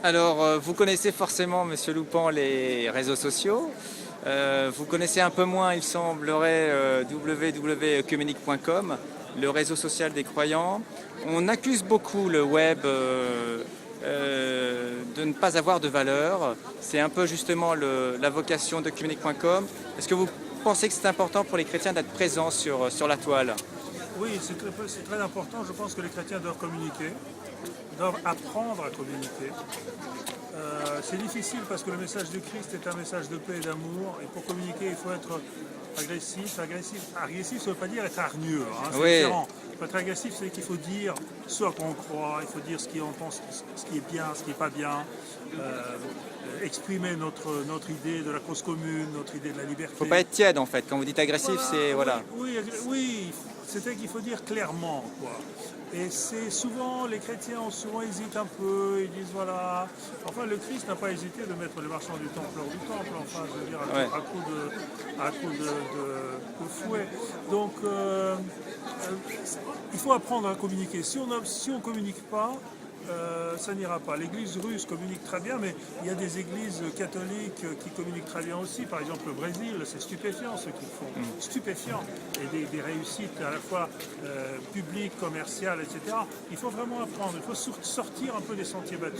Alors, vous connaissez forcément, Monsieur Loupan, les réseaux sociaux. Vous connaissez un peu moins, il semblerait, www.communique.com, le réseau social des croyants. On accuse beaucoup le web de ne pas avoir de valeur. C'est un peu justement la vocation de communique.com. Est-ce que vous pensez que c'est important pour les chrétiens d'être présents sur la toile? Oui, c'est très important. Je pense que les chrétiens doivent communiquer, doivent apprendre à communiquer. C'est difficile parce que le message du Christ est un message de paix et d'amour. Et pour communiquer, il faut être agressif. Agressif, ça ne veut pas dire être hargneux. Hein, c'est Oui. différent. Il faut être agressif, c'est qu'il faut dire ce à quoi on croit. Il faut dire ce qu'on pense, ce qui est bien, ce qui n'est pas bien. Exprimer notre idée de la cause commune, notre idée de la liberté. Il ne faut pas être tiède en fait. Quand vous dites agressif, Voilà, c'est voilà. oui, c'était qu'il faut dire clairement, quoi. Et c'est souvent, les chrétiens hésitent un peu, ils disent voilà. Enfin, le Christ n'a pas hésité de mettre les marchands du temple hors du temple, enfin, je veux dire, Ouais. à coup de fouet. Donc, il faut apprendre à communiquer. Si on ne communique pas, ça n'ira pas. L'église russe communique très bien, mais il y a des églises catholiques qui communiquent très bien aussi. Par exemple, le Brésil, c'est stupéfiant ce qu'ils font. Stupéfiant. Et des réussites à la fois publiques, commerciales, etc. Il faut vraiment apprendre. Il faut sortir un peu des sentiers battus.